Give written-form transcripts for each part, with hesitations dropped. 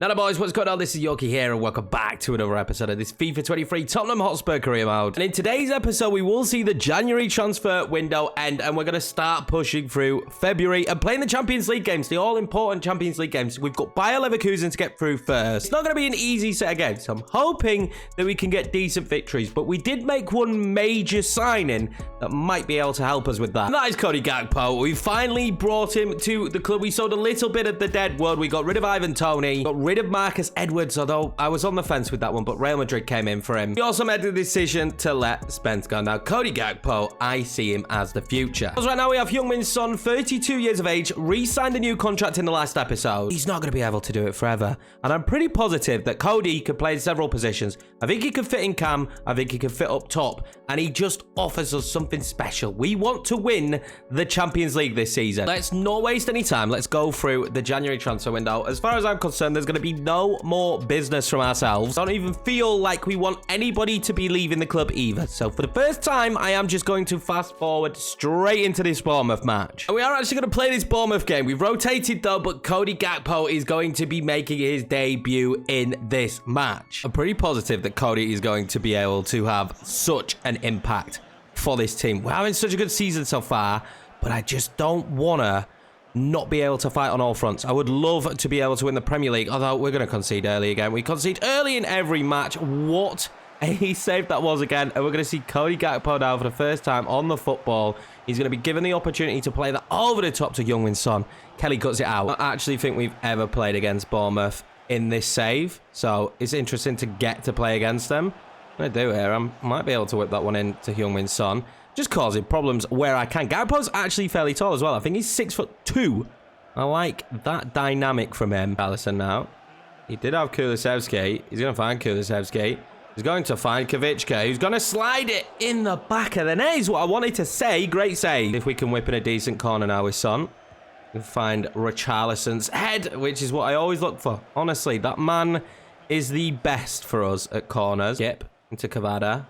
Hello boys, what's going on? This is Yorkie here and welcome back to another episode of this FIFA 23 Tottenham Hotspur career mode. And in today's episode, we will see the January transfer window end and we're going to start pushing through February and playing the Champions League games, the all-important Champions League games. We've got Bayer Leverkusen to get through first. It's not going to be an easy set of games, so I'm hoping that we can get decent victories, but we did make one major signing that might be able to help us with that. And that is Cody Gakpo. We finally brought him to the club. We sold a little bit of the dead wood. We got rid of Ivan Toney, got rid of Marcus Edwards, although I was on the fence with that one, but Real Madrid came in for him. We also made the decision to let Spence go. Now, Cody Gakpo, I see him as the future. Because right now we have Heung-min Son, 32 years of age, re-signed a new contract in the last episode. He's not going to be able to do it forever. And I'm pretty positive that Cody could play in several positions. I think he could fit in cam. I think he could fit up top. And he just offers us something special. We want to win the Champions League this season. Let's not waste any time. Let's go through the January transfer window. As far as I'm concerned, there's going to be no more business from ourselves. I don't even feel like we want anybody to be leaving the club either. So for the first time, I am just going to fast forward straight into this Bournemouth match. And we are actually going to play this Bournemouth game. We've rotated though, but Cody Gakpo is going to be making his debut in this match. I'm pretty positive that Cody is going to be able to have such an impact for this team. We're having such a good season so far, but I just don't want to not be able to fight on all fronts. I would love to be able to win the Premier League, although we're going to concede early again. We concede early in every match. What a save that was again. And we're going to see Cody Gakpo now for the first time on the football. He's going to be given the opportunity to play that over the top to Heung-min Son. Kelly cuts it out. I don't actually think we've ever played against Bournemouth in this save, so it's interesting to get to play against them. What I do here, I might be able to whip that one in to Heung-min Son. Just causing problems where I can. Gakpo's actually fairly tall as well. I think he's 6'2". I like that dynamic from him. Alisson now. He did have Kulusevski. He's going to find Kulusevski. He's going to find Kavicka, who's going to slide it in the back of the net is what I wanted to say. Great save. If we can whip in a decent corner now with Son. We'll find Richarlison's head, which is what I always look for. Honestly, that man is the best for us at corners. Skip into Cavada.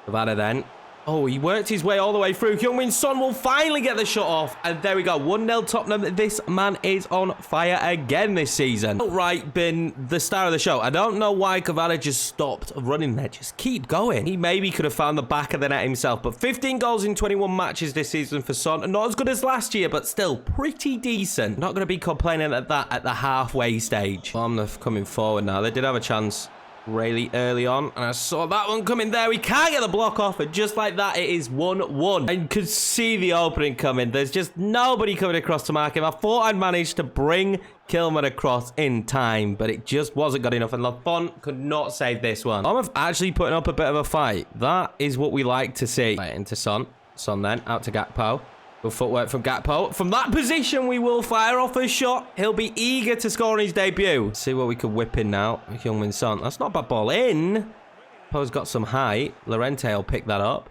Cavada then. Oh, he worked his way all the way through. Heung-min Son will finally get the shot off. And there we go. 1-0 Tottenham. This man is on fire again this season. Outright been the star of the show. I don't know why Cavada just stopped running there. Just keep going. He maybe could have found the back of the net himself. But 15 goals in 21 matches this season for Son. Not as good as last year, but still pretty decent. Not going to be complaining at that at the halfway stage. Bournemouth coming forward now. They did have a chance really early on, and I saw that one coming there. We can't get the block off, and just like that, it is 1-1. And could see the opening coming. There's just nobody coming across to mark him. I thought I'd managed to bring Kilman across in time, but it just wasn't good enough, and Lafont could not save this one. I'm actually putting up a bit of a fight. That is what we like to see. Right, into Son. Son then, out to Gakpo. Good footwork from Gakpo. From that position, we will fire off a shot. He'll be eager to score on his debut. Let's see what we could whip in now. Heung-min Son. That's not a bad ball in. Poe's got some height. Llorente will pick that up.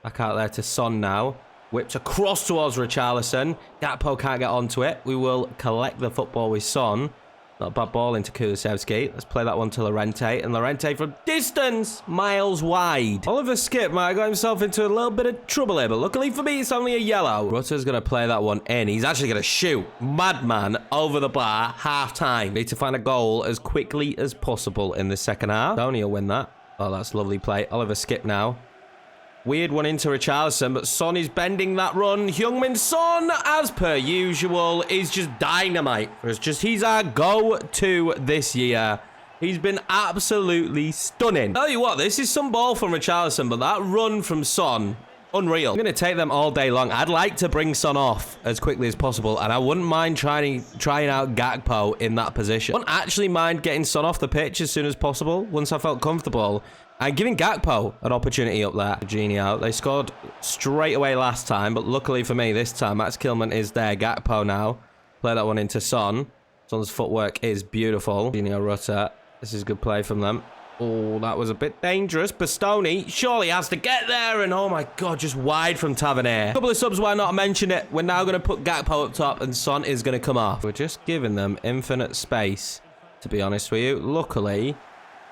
Back out there to Son now. Whips across towards Richarlison. Gakpo can't get onto it. We will collect the football with Son. Not a bad ball into Kulusevski. Let's play that one to Llorente. And Llorente from distance, miles wide. Oliver Skip might have got himself into a little bit of trouble here, but luckily for me, it's only a yellow. Rutter's going to play that one in. He's actually going to shoot. Madman over the bar, half time. Need to find a goal as quickly as possible in the second half. Tony will win that. Oh, that's a lovely play. Oliver Skip now. Weird one into Richarlison, but Son is bending that run. Heung-min Son, as per usual, is just dynamite for us. He's our go-to this year. He's been absolutely stunning. Tell you what, this is some ball from Richarlison, but that run from Son, unreal. I'm going to take them all day long. I'd like to bring Son off as quickly as possible, and I wouldn't mind trying out Gakpo in that position. I wouldn't actually mind getting Son off the pitch as soon as possible once I felt comfortable. And giving Gakpo an opportunity up there. Genie out. They scored straight away last time, but luckily for me, this time, Max Kilman is there. Gakpo now. Play that one into Son. Son's footwork is beautiful. Genie Rutter. This is good play from them. Oh, that was a bit dangerous. Bastoni surely has to get there. And oh my God, just wide from Tavernier. A couple of subs, why not mention it? We're now going to put Gakpo up top and Son is going to come off. We're just giving them infinite space, to be honest with you. Luckily,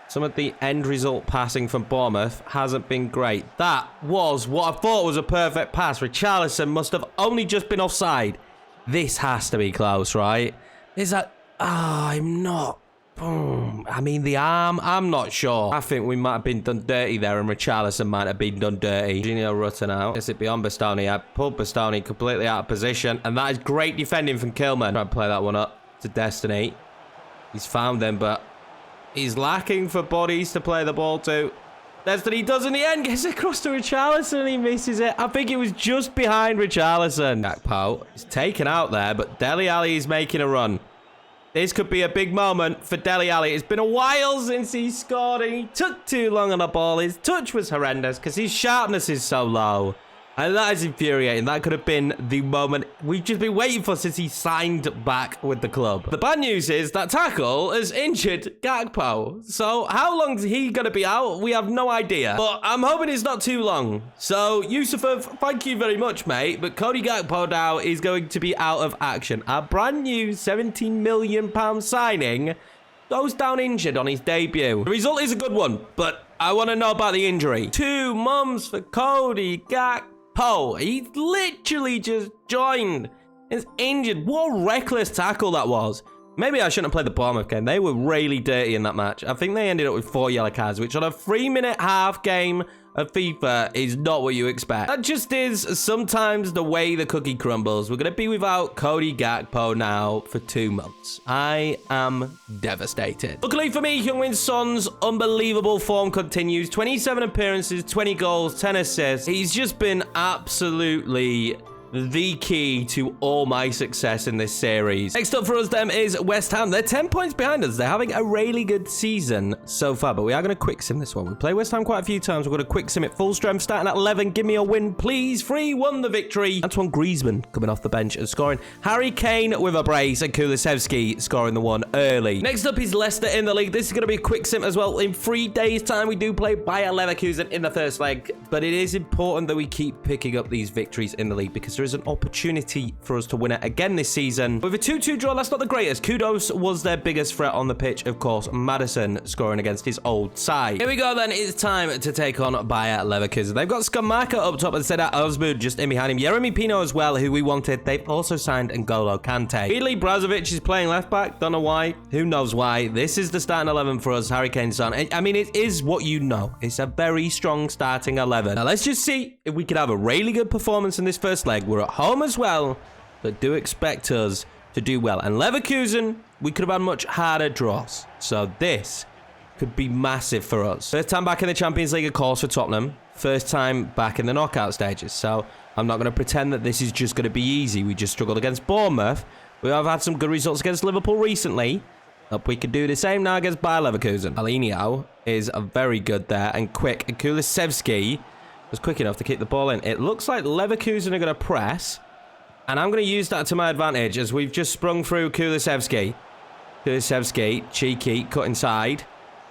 some of the end result passing from Bournemouth hasn't been great. That was what I thought was a perfect pass. Richarlison must have only just been offside. This has to be close, right? Is that... Ah, I'm not Boom. I mean, the arm, I'm not sure. I think we might have been done dirty there, and Richarlison might have been done dirty. Gino Rutter now. Is it beyond Bastoni? I pulled Bastoni completely out of position, and that is great defending from Kilman. Try to play that one up to Destiny. He's found them, but he's lacking for bodies to play the ball to. Destiny does in the end. Gets across to Richarlison, and he misses it. I think it was just behind Richarlison. Gakpo is taken out there, but Dele Alli is making a run. This could be a big moment for Dele Alli. It's been a while since he scored, and he took too long on the ball. His touch was horrendous because his sharpness is so low. And that is infuriating. That could have been the moment we've just been waiting for since he signed back with the club. The bad news is that tackle has injured Gakpo. So how long is he going to be out? We have no idea. But I'm hoping it's not too long. So, Yusufov, thank you very much, mate. But Cody Gakpo now is going to be out of action. Our brand new £17 million signing goes down injured on his debut. The result is a good one, but I want to know about the injury. 2 months for Cody Gakpo. He literally just joined. He's injured. What a reckless tackle that was. Maybe I shouldn't have played the Bournemouth game. They were really dirty in that match. I think they ended up with 4 yellow cards, which on a 3-minute half game of FIFA is not what you expect. That just is sometimes the way the cookie crumbles. We're going to be without Cody Gakpo now for 2 months. I am devastated. Luckily for me, Heung-min Son's unbelievable form continues. 27 appearances, 20 goals, 10 assists. He's just been absolutely the key to all my success in this series. Next up for us then is West Ham. They're 10 points behind us. They're having a really good season so far, but we are going to quick sim this one. We play West Ham quite a few times. We're going to quick sim it full strength, starting at 11. Give me a win, please. 3-1 the victory. Antoine Griezmann coming off the bench and scoring. Harry Kane with a brace, and Kulusevski scoring the one early. Next up is Leicester in the league. This is going to be a quick sim as well. In 3 days' time, we do play Bayer Leverkusen in the first leg, but it is important that we keep picking up these victories in the league because there is an opportunity for us to win it again this season. With a 2-2 draw, that's not the greatest. Kudos was their biggest threat on the pitch, of course. Madison scoring against his old side. Here we go then. It's time to take on Bayer Leverkusen. They've got Skamaka up top and Sedat Özmür just in behind him. Yeremy Pino as well, who we wanted. They've also signed N'Golo Kante. Idli Brazovic is playing left back. Don't know why. Who knows why. This is the starting 11 for us. Harry Kane, Son. I mean, it is what you know. It's a very strong starting 11. Now, let's just see if we could have a really good performance in this first leg. We're at home as well, but do expect us to do well. And Leverkusen, we could have had much harder draws. So this could be massive for us. First time back in the Champions League, of course, for Tottenham. First time back in the knockout stages. So I'm not going to pretend that this is just going to be easy. We just struggled against Bournemouth. We have had some good results against Liverpool recently. Hope we can do the same now against Bayer Leverkusen. Alinio is very good there and quick. And Kulusevski was quick enough to kick the ball in. It looks like Leverkusen are going to press. And I'm going to use that to my advantage as we've just sprung through Kulusevski. Kulusevski, cheeky, cut inside.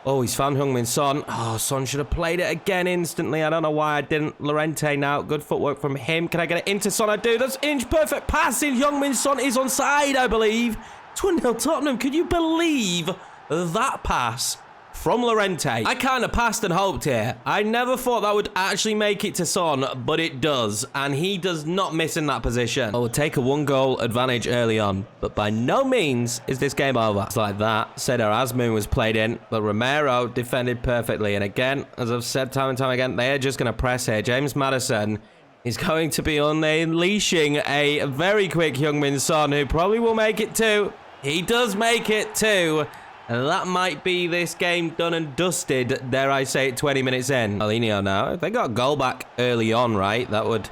Oh, he's found Heung-min Son. Oh, Son should have played it again instantly. I don't know why I didn't. Llorente now. Good footwork from him. Can I get it into Son? I do. That's inch perfect passing. Heung-min Son is onside, I believe. 2-0 Tottenham. Could you believe that pass from Llorente? I kind of passed and hoped here. I never thought that would actually make it to Son, but it does. And he does not miss in that position. We'll take a 1-goal advantage early on, but by no means is this game over. It's like that. Sedat Özmür was played in, but Romero defended perfectly. And again, as I've said time and time again, they are just going to press here. James Maddison is going to be unleashing a very quick Heung-min Son, who probably will make it too. He does make it too. And that might be this game done and dusted, dare I say it, 20 minutes in. Alinio now. If they got a goal back early on, right, that would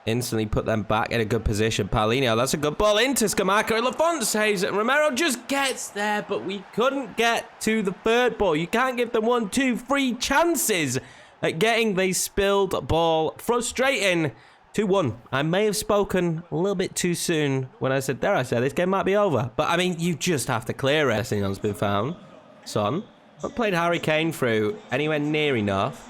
instantly put them back in a good position. Paulinho, that's a good ball into Skamaka. And Lafont saves it. Romero just gets there, but we couldn't get to the third ball. You can't give them 1, 2, 3 chances at getting the spilled ball. Frustrating. 2-1. I may have spoken a little bit too soon when I said, dare I say, this game might be over. But, I mean, you just have to clear it. Sessegnon has been found. Son. Not played Harry Kane through anywhere near enough.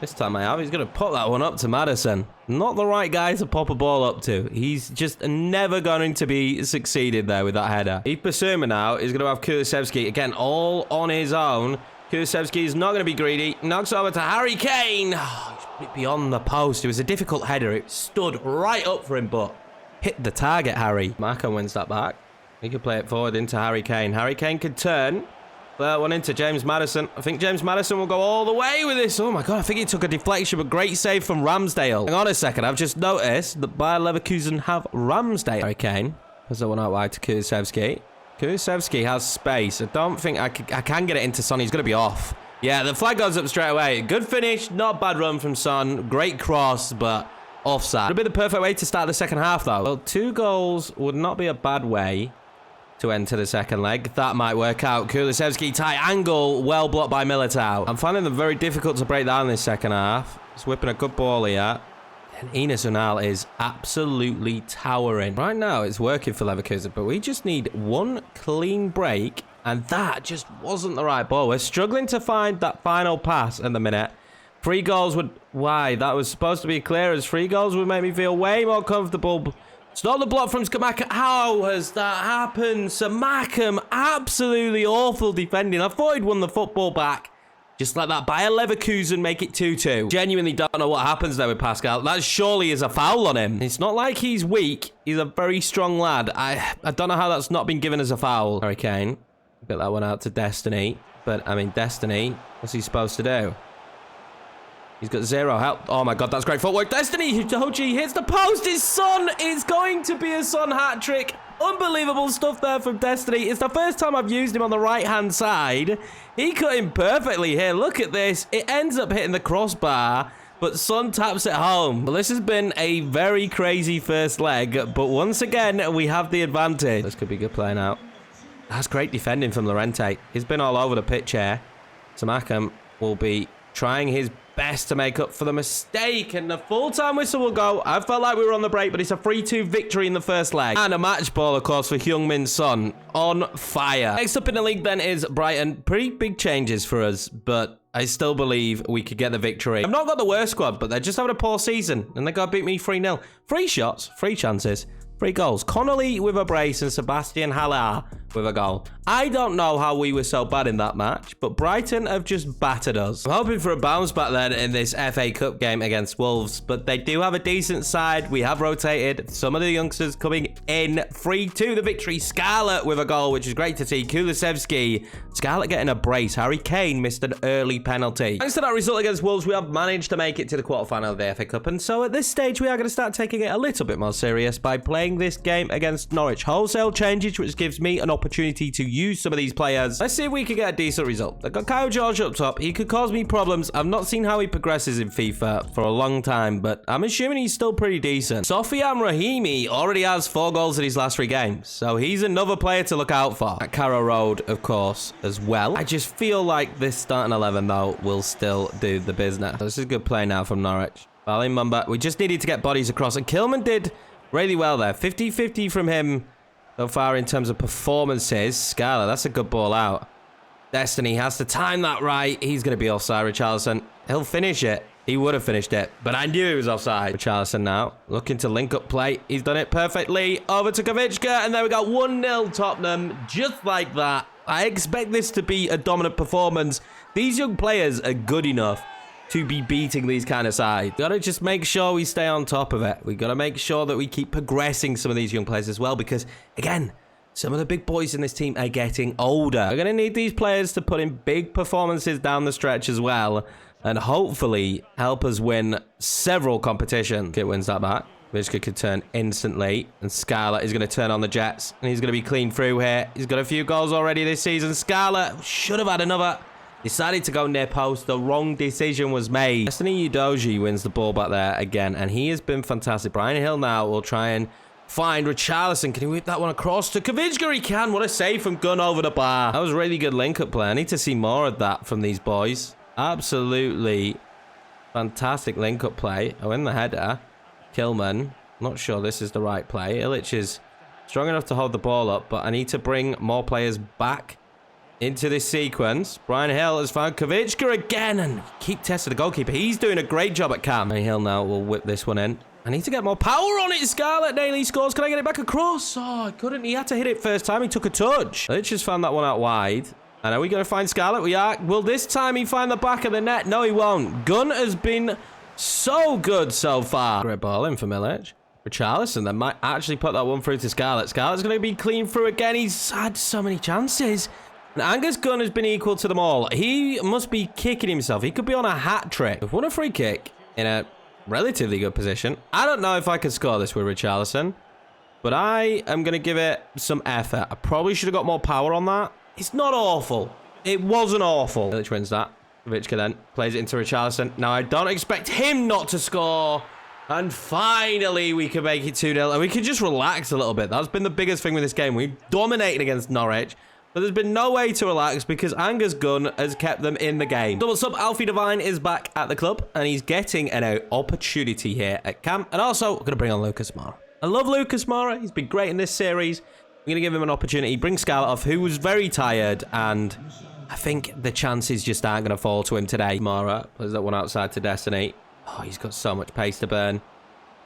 This time I have. He's going to put that one up to Maddison. Not the right guy to pop a ball up to. He's just never going to be succeeded there with that header. Yves Bissouma now is going to have Kulusevski. Again, all on his own. Kulusevski is not going to be greedy. Knocks over to Harry Kane. Beyond the post. It was a difficult header. It stood right up for him, but hit the target, Harry. Marco wins that back. He could play it forward into Harry Kane. Harry Kane could turn. That one into James Maddison. I think James Maddison will go all the way with this. Oh my God, I think he took a deflection, but great save from Ramsdale. Hang on a second, I've just noticed that Bayer Leverkusen have Ramsdale. Harry Kane has that one out wide to Kulusevski. Kulusevski has space. I don't think I can get it into Son. He's going to be off. Yeah, the flag goes up straight away. Good finish, not bad run from Son. Great cross, but offside. Would be the perfect way to start the second half, though. Well, 2 goals would not be a bad way to enter the second leg. That might work out. Kulusevski, tight angle, well blocked by Militao. I'm finding them very difficult to break down this second half. He's whipping a good ball here. And Ines Unal is absolutely towering. Right now, it's working for Leverkusen, but we just need one clean break, and that just wasn't the right ball. We're struggling to find that final pass at the minute. 3 goals would... Why? That was supposed to be clear as 3 goals would make me feel way more comfortable. It's not the block from Skamaka. How has that happened? Samakam, absolutely awful defending. I thought he'd won the football back. Just like that. Bayer Leverkusen make it 2-2. Genuinely don't know what happens there with Pascal. That surely is a foul on him. It's not like he's weak. He's a very strong lad. I don't know how that's not been given as a foul. Harry Kane. Get that one out to Destiny. But, I mean, Destiny, what's he supposed to do? He's got 0 help. Oh my God, that's great footwork. Destiny, Doji hits the post. His Son is going to be a Son hat-trick. Unbelievable stuff there from Destiny. It's the first time I've used him on the right-hand side. He cut him perfectly here. Look at this. It ends up hitting the crossbar, but Son taps it home. Well, this has been a very crazy first leg, but once again, we have the advantage. This could be good play now. That's great defending from Llorente. He's been all over the pitch here. Samakam will be trying his best to make up for the mistake, and the full-time whistle will go. I felt like we were on the break, but it's a 3-2 victory in the first leg. And a match ball, of course, for Heung-min Son. On fire. Next up in the league, then, is Brighton. Pretty big changes for us, but I still believe we could get the victory. I've not got the worst squad, but they're just having a poor season, and they got to beat me 3-0. 3 shots, 3 chances, 3 goals. Connolly with a brace and Sebastian Haller with a goal. I don't know how we were so bad in that match, but Brighton have just battered us. I'm hoping for a bounce back then in this FA Cup game against Wolves, but they do have a decent side. We have rotated some of the youngsters coming in. 3-2 the victory. Scarlett with a goal, which is great to see. Kulusevski. Scarlett getting a brace. Harry Kane missed an early penalty. Thanks to that result against Wolves, we have managed to make it to the quarterfinal of the FA Cup, and so at this stage we are going to start taking it a little bit more serious by playing this game against Norwich. Wholesale changes, which gives me an opportunity to use some of these players. Let's see if we can get a decent result. I've got Kyle George up top. He could cause me problems. I've not seen how he progresses in FIFA for a long time, but I'm assuming he's still pretty decent. Sofian Rahimi already has 4 goals in his last 3 games, so he's another player to look out for. At Carrow Road, of course, as well. I just feel like this starting 11, though, will still do the business. This is a good play now from Norwich. Bali Mumba. We just needed to get bodies across, and Kilman did really well there. 50-50 from him so far in terms of performances. Scarlett, that's a good ball out. Destiny has to time that right. He's going to be offside, Richarlison. He'll finish it. He would have finished it, but I knew he was offside. Richarlison now looking to link up play. He's done it perfectly. Over to Kavicka, and there we go. 1-0 Tottenham, just like that. I expect this to be a dominant performance. These young players are good enough to be beating these kind of sides. Gotta just make sure we stay on top of it. We gotta make sure that we keep progressing some of these young players as well, because again, some of the big boys in this team are getting older. We're gonna need these players to put in big performances down the stretch as well, and hopefully help us win several competitions. Kit wins that back. Vizca could turn instantly, and Scarlett is going to turn on the Jets, and he's going to be clean through here. He's got a few goals already this season. Scarlett should have had another. Decided to go near post. The wrong decision was made. Destiny Udoji wins the ball back there again, and he has been fantastic. Brian Hill now will try and find Richarlison. Can he whip that one across to Kavicka? He can. What a save from Gunn over the bar. That was a really good link-up play. I need to see more of that from these boys. Absolutely fantastic link-up play. Oh, in the header. Kilman. Not sure this is the right play. Illich is strong enough to hold the ball up, but I need to bring more players back into this sequence. Brian Hill has found Kavicka again, and keep testing the goalkeeper. He's doing a great job at Cam. And Hill now will whip this one in. I need to get more power on it. Scarlett nearly scores. Can I get it back across? Oh, I couldn't. He had to hit it first time. He took a touch. Illich has found that one out wide. And are we going to find Scarlett? We are. Will this time he find the back of the net? No, he won't. Gunn has been so good so far. Great ball in for Milic. Richarlison then might actually put that one through to Scarlett. Scarlett's going to be clean through again. He's had so many chances. And Angus Gunn has been equal to them all. He must be kicking himself. He could be on a hat trick. We've won a free kick in a relatively good position. I don't know if I could score this with Richarlison, but I am going to give it some effort. I probably should have got more power on that. It's not awful. It wasn't awful. Village wins that. Vichka then plays it into Richarlison. Now, I don't expect him not to score. And finally, we can make it 2-0. And we can just relax a little bit. That's been the biggest thing with this game. We've dominated against Norwich. But there's been no way to relax because Angus Gunn has kept them in the game. Double sub, Alfie Devine is back at the club. And he's getting an opportunity here at camp. And also, we're going to bring on Lucas Moura. I love Lucas Moura. He's been great in this series. We're going to give him an opportunity. Bring Scarlett off, who was very tired. And I think the chances just aren't going to fall to him today. Moura plays that one outside to Destiny. Oh, he's got so much pace to burn.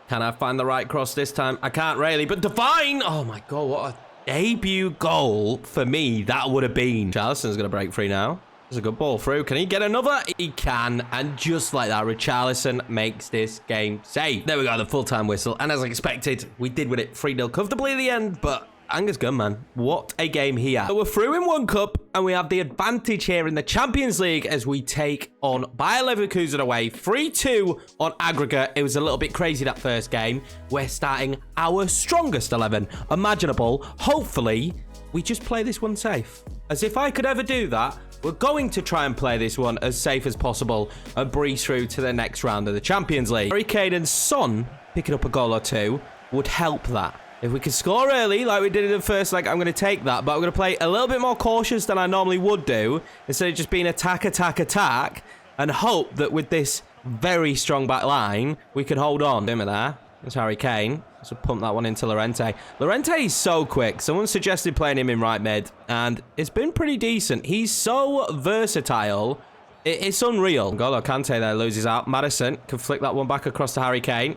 Can I find the right cross this time? I can't really, but Devine! Oh my God, what a debut goal for me that would have been. Richarlison's going to break free now. There's a good ball through. Can he get another? He can. And just like that, Richarlison makes this game safe. There we go, the full-time whistle. And as expected, we did win it 3-0 comfortably at the end, but Angus Gunn, man, what a game he had. So we're through in one cup, and we have the advantage here in the Champions League as we take on Bayer Leverkusen away. 3-2 on aggregate. It was a little bit crazy that first game. We're starting our strongest 11 imaginable. Hopefully, we just play this one safe. As if I could ever do that, we're going to try and play this one as safe as possible and breeze through to the next round of the Champions League. Harry Kane and Son picking up a goal or two would help that. If we could score early, like we did in the first leg, I'm going to take that. But I'm going to play a little bit more cautious than I normally would do. Instead of just being attack, attack, attack. And hope that with this very strong back line, we can hold on. Him there. That's Harry Kane. So pump that one into Llorente. Llorente is so quick. Someone suggested playing him in right mid. And it's been pretty decent. He's so versatile. It's unreal. N'Golo Kante there loses out. Maddison can flick that one back across to Harry Kane.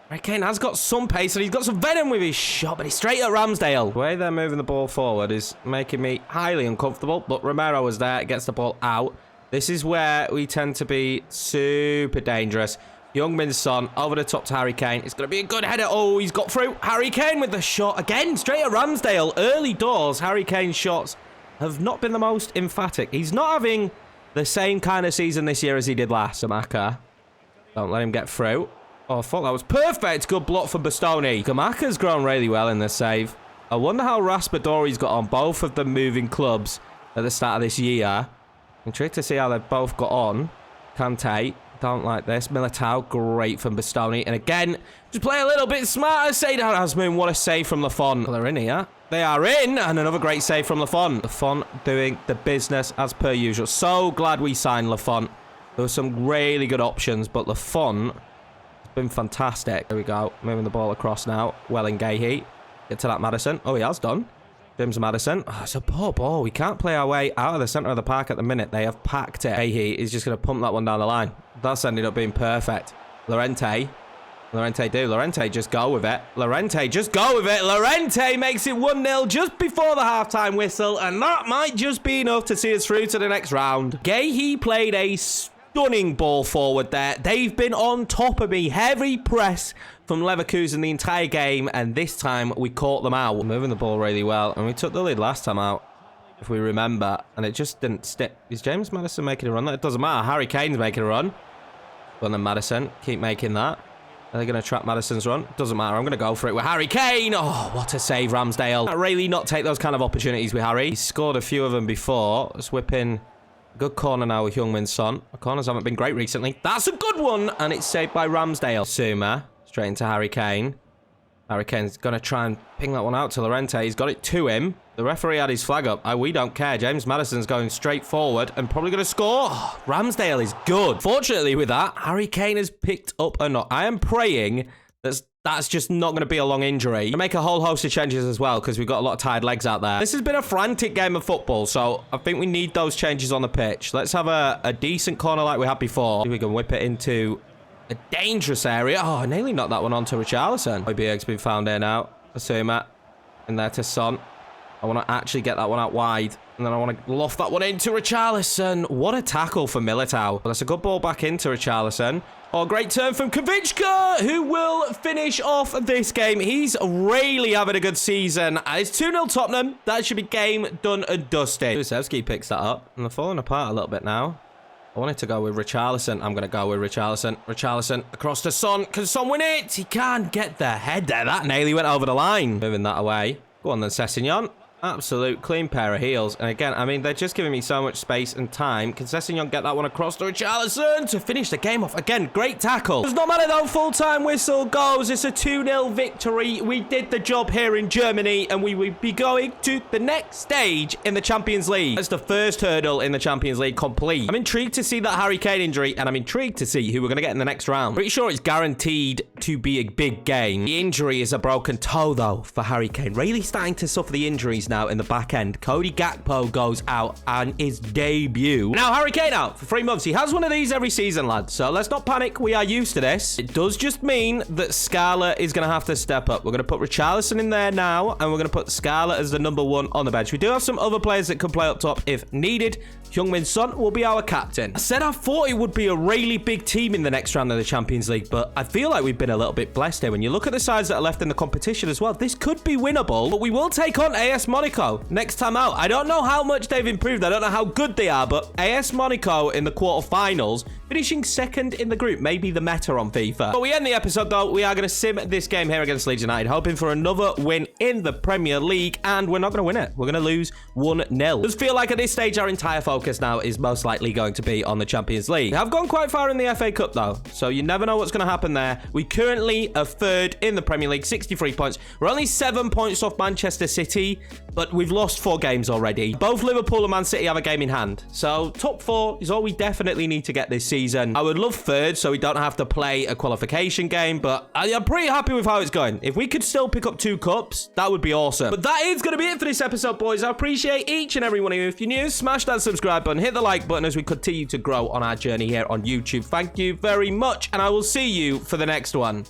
Harry Kane has got some pace and he's got some venom with his shot, but he's straight at Ramsdale. The way they're moving the ball forward is making me highly uncomfortable, but Romero was there, gets the ball out. This is where we tend to be super dangerous. Youngmin's Son over the top to Harry Kane. It's going to be a good header. Oh, he's got through. Harry Kane with the shot again, straight at Ramsdale. Early doors, Harry Kane's shots have not been the most emphatic. He's not having the same kind of season this year as he did last. Samaka, don't let him get through. Oh, I thought that was perfect. Good block for Bastoni. Kamaka's grown really well in this save. I wonder how Raspadori's got on. Both of them moving clubs at the start of this year. Intrigued to see how they've both got on. Kante, don't like this. Militao, great from Bastoni. And again, just play a little bit smarter. Seydou Azmoun, what a save from Lafont. Well, they're in here. They are in. And another great save from Lafont. Lafont doing the business as per usual. So glad we signed Lafont. There were some really good options, but Lafont been fantastic. There we go. Moving the ball across now. Well in Gahey. Get to that Maddison. Oh, he has done. James Maddison. Oh, it's a poor ball. We can't play our way out of the centre of the park at the minute. They have packed it. Gahey is just going to pump that one down the line. That's ended up being perfect. Llorente. Llorente, just go with it. Llorente, just go with it. Llorente makes it 1-0 just before the halftime whistle. And that might just be enough to see us through to the next round. Gahey played a stunning ball forward there. They've been on top of me. Heavy press from Leverkusen the entire game, and this time we caught them out. We're moving the ball really well, and we took the lead last time out, if we remember, and it just didn't stick. Is James Maddison making a run? It doesn't matter. Harry Kane's making a run. Well, then Maddison, keep making that. Are they going to trap Maddison's run? Doesn't matter. I'm going to go for it with Harry Kane. Oh, what a save, Ramsdale. Can't really not take those kind of opportunities with Harry. He's scored a few of them before. Let's whip in. Good corner now with Youngmin's Son. The corners haven't been great recently. That's a good one, and it's saved by Ramsdale. Suma, straight into Harry Kane. Harry Kane's going to try and ping that one out to Llorente. He's got it to him. The referee had his flag up. We don't care. James Maddison's going straight forward and probably going to score. Oh, Ramsdale is good. Fortunately with that, Harry Kane has picked up a knock. I am praying that's just not going to be a long injury. Gonna make a whole host of changes as well because we've got a lot of tired legs out there. This has been a frantic game of football, so I think we need those changes on the pitch. Let's have a decent corner like we had before. We can whip it into a dangerous area. Oh, I nearly knocked that one onto Richarlison. IBX's been found here now. Asuma in there to Son. I want to actually get that one out wide. And then I want to loft that one into Richarlison. What a tackle for Militao. That's a good ball back into Richarlison. Oh, great turn from Kavicka, who will finish off this game. He's really having a good season. It's 2-0 Tottenham. That should be game done and dusted. Kulusevski picks that up. And they're falling apart a little bit now. I wanted to go with Richarlison. I'm going to go with Richarlison. Richarlison across to Son. Can Son win it? He can't get the head there. That nearly went over the line. Moving that away. Go on then, Sessegnon. Absolute clean pair of heels. And again, I mean, they're just giving me so much space and time. Can Sessegnon get that one across to Richarlison to finish the game off? Again, great tackle. Does not matter though. Full-time whistle goes. It's a 2-0 victory. We did the job here in Germany, and we will be going to the next stage in the Champions League. That's the first hurdle in the Champions League complete. I'm intrigued to see that Harry Kane injury, and I'm intrigued to see who we're going to get in the next round. Pretty sure it's guaranteed to be a big game. The injury is a broken toe, though, for Harry Kane. Really starting to suffer the injuries now in the back end. Cody Gakpo goes out on his debut. Now Harry Kane out for 3 months. He has one of these every season, lads, so let's not panic. We are used to this. It does just mean that Scala is going to have to step up. We're going to put Richarlison in there now, and we're going to put Scala as the #1 on the bench. We do have some other players that can play up top if needed. Heung-min Son will be our captain. I said I thought it would be a really big team in the next round of the Champions League, but I feel like we've been a little bit blessed here. When you look at the sides that are left in the competition as well, this could be winnable, but we will take on AS Monaco next time out. I don't know how much they've improved. I don't know how good they are, but AS Monaco in the quarterfinals, finishing second in the group, maybe the meta on FIFA. But we end the episode, though. We are going to sim this game here against Leeds United, hoping for another win in the Premier League, and we're not going to win it. We're going to lose 1-0. It does feel like at this stage, our entire focus now is most likely going to be on the Champions League. We have gone quite far in the FA Cup, though, so you never know what's going to happen there. We currently are third in the Premier League, 63 points. We're only 7 points off Manchester City, but we've lost 4 games already. Both Liverpool and Man City have a game in hand, so top 4 is all we definitely need to get this season. I would love third, so we don't have to play a qualification game, but I'm pretty happy with how it's going. If we could still pick up 2 cups, that would be awesome. But that is going to be it for this episode, boys. I appreciate each and every one of you. If you're new, smash that subscribe button, hit the like button as we continue to grow on our journey here on YouTube. Thank you very much, and I will see you for the next one.